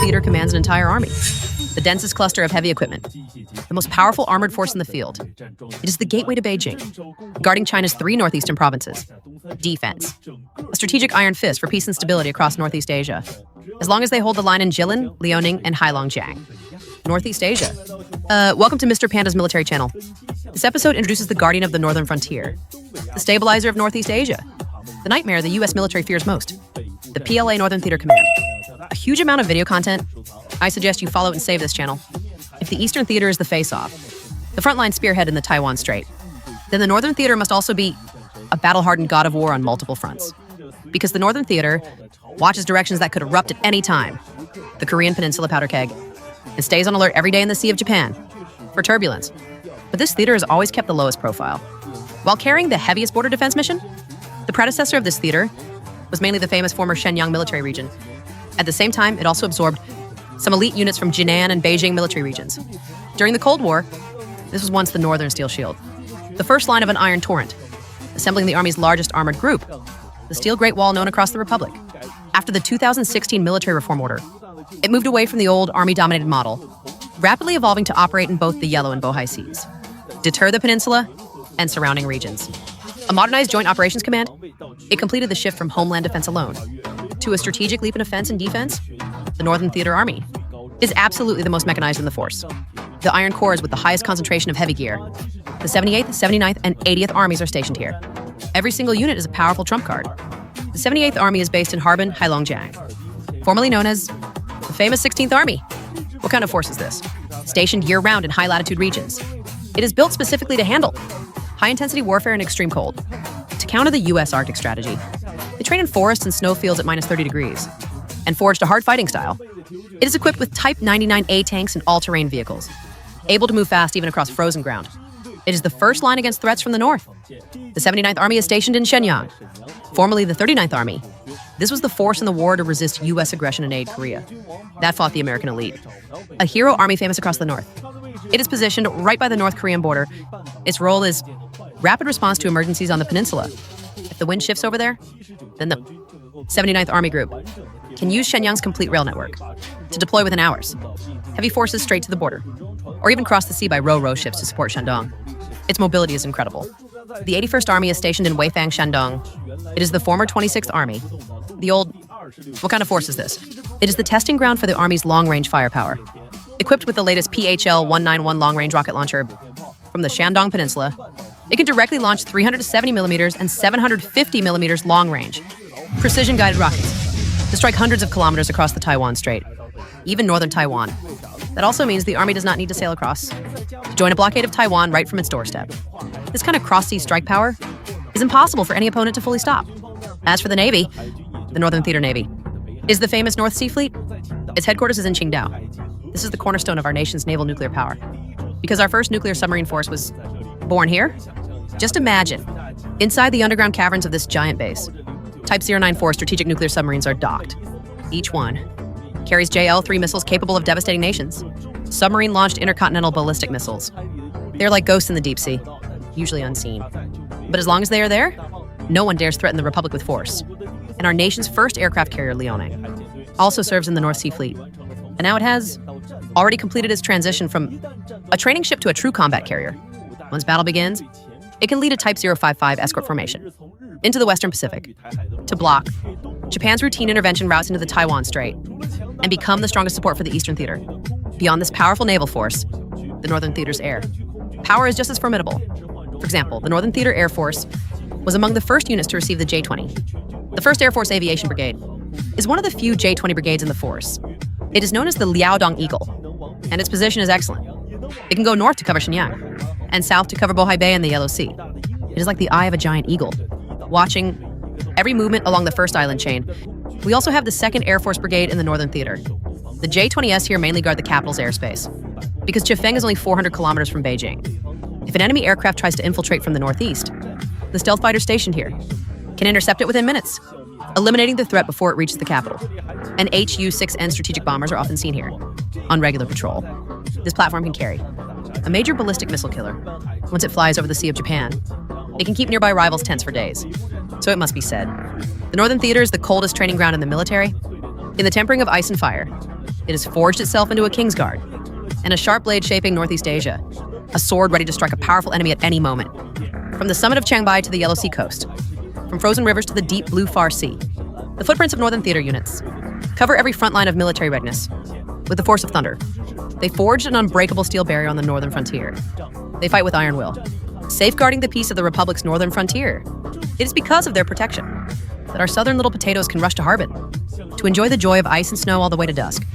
theater commands an entire army, the densest cluster of heavy equipment, the most powerful armored force in the field. It is the gateway to Beijing, guarding China's 3 northeastern provinces. Defense. A strategic iron fist for peace and stability across Northeast Asia, as long as they hold the line in Jilin, Liaoning, and Heilongjiang. Northeast Asia. Welcome to Mr. Panda's military channel. This episode introduces the guardian of the northern frontier, the stabilizer of Northeast Asia, the nightmare the U.S. military fears most, the PLA Northern Theater Command. A huge amount of video content. I suggest you follow and save this channel. If the Eastern Theater is the face-off, the frontline spearhead in the Taiwan Strait, then the Northern Theater must also be a battle-hardened god of war on multiple fronts. Because the Northern Theater watches directions that could erupt at any time, the Korean Peninsula powder keg, and stays on alert every day in the Sea of Japan for turbulence. But this theater has always kept the lowest profile. While carrying the heaviest border defense mission, the predecessor of this theater was mainly the famous former Shenyang military region. At the same time, it also absorbed some elite units from Jinan and Beijing military regions. During the Cold War, this was once the Northern Steel Shield, the first line of an iron torrent, assembling the Army's largest armored group, the Steel Great Wall known across the Republic. After the 2016 military reform order, it moved away from the old Army-dominated model, rapidly evolving to operate in both the Yellow and Bohai Seas, deter the peninsula and surrounding regions. A modernized Joint Operations Command, it completed the shift from homeland defense alone to a strategic leap in offense and defense. The Northern Theater Army is absolutely the most mechanized in the force. The Iron Corps with the highest concentration of heavy gear. The 78th, 79th, and 80th Armies are stationed here. Every single unit is a powerful trump card. The 78th Army is based in Harbin, Heilongjiang, formerly known as the famous 16th Army. What kind of force is this? Stationed year-round in high-latitude regions. It is built specifically to handle high-intensity warfare in extreme cold. To counter the U.S. Arctic strategy, they train in forests and snowfields at minus 30 degrees, and forged a hard fighting style. It is equipped with Type 99A tanks and all-terrain vehicles, able to move fast even across frozen ground. It is the first line against threats from the north. The 79th Army is stationed in Shenyang, formerly the 39th Army. This was the force in the war to resist U.S. aggression and aid Korea. That fought the American elite. A hero army famous across the north. It is positioned right by the North Korean border. Its role is rapid response to emergencies on the peninsula. If the wind shifts over there, then the 79th Army Group can use Shenyang's complete rail network to deploy within hours. Heavy forces straight to the border, or even cross the sea by row ships to support Shandong. Its mobility is incredible. The 81st Army is stationed in Weifang, Shandong. It is the former 26th Army. The old... What kind of force is this? It is the testing ground for the Army's long-range firepower. Equipped with the latest PHL-191 long-range rocket launcher from the Shandong Peninsula, it can directly launch 370mm and 750mm long-range, precision-guided rockets to strike hundreds of kilometers across the Taiwan Strait, even northern Taiwan. That also means the Army does not need to sail across to join a blockade of Taiwan right from its doorstep. This kind of cross-sea strike power is impossible for any opponent to fully stop. As for the Navy, the Northern Theater Navy is the famous North Sea Fleet. Its headquarters is in Qingdao. This is the cornerstone of our nation's naval nuclear power. Because our first nuclear submarine force was born here, just imagine, inside the underground caverns of this giant base, Type 094 strategic nuclear submarines are docked. Each one carries JL-3 missiles capable of devastating nations, submarine-launched intercontinental ballistic missiles. They're like ghosts in the deep sea, usually unseen. But as long as they are there, no one dares threaten the Republic with force. And our nation's first aircraft carrier, Liaoning, also serves in the North Sea Fleet. And now it has already completed its transition from a training ship to a true combat carrier. Once battle begins, it can lead a Type 055 escort formation into the Western Pacific to block Japan's routine intervention routes into the Taiwan Strait and become the strongest support for the Eastern Theater. Beyond this powerful naval force, the Northern Theater's air power is just as formidable. For example, the Northern Theater Air Force was among the first units to receive the J-20. The 1st Air Force Aviation Brigade is one of the few J-20 brigades in the force. It is known as the Liaodong Eagle, and its position is excellent. It can go north to cover Shenyang and south to cover Bohai Bay and the Yellow Sea. It is like the eye of a giant eagle, watching every movement along the first island chain. We also have the 2nd Air Force Brigade in the Northern Theater. The J-20S here mainly guard the capital's airspace, because Chifeng is only 400 kilometers from Beijing. If an enemy aircraft tries to infiltrate from the northeast, the stealth fighter stationed here can intercept it within minutes, eliminating the threat before it reaches the capital. And HU-6N strategic bombers are often seen here, on regular patrol. This platform can carry a major ballistic missile killer. Once it flies over the Sea of Japan, it can keep nearby rivals tense for days. So it must be said, the Northern Theater is the coldest training ground in the military. In the tempering of ice and fire, It has forged itself into a Kingsguard and a sharp blade shaping Northeast Asia, a sword ready to strike a powerful enemy at any moment. From the summit of Chiangmai to the Yellow Sea coast, from frozen rivers to the deep blue Far Sea, the footprints of Northern Theater units cover every front line of military readiness with the force of thunder. They forged an unbreakable steel barrier on the northern frontier. They fight with iron will, safeguarding the peace of the Republic's northern frontier. It is because of their protection that our southern little potatoes can rush to Harbin to enjoy the joy of ice and snow all the way to dusk.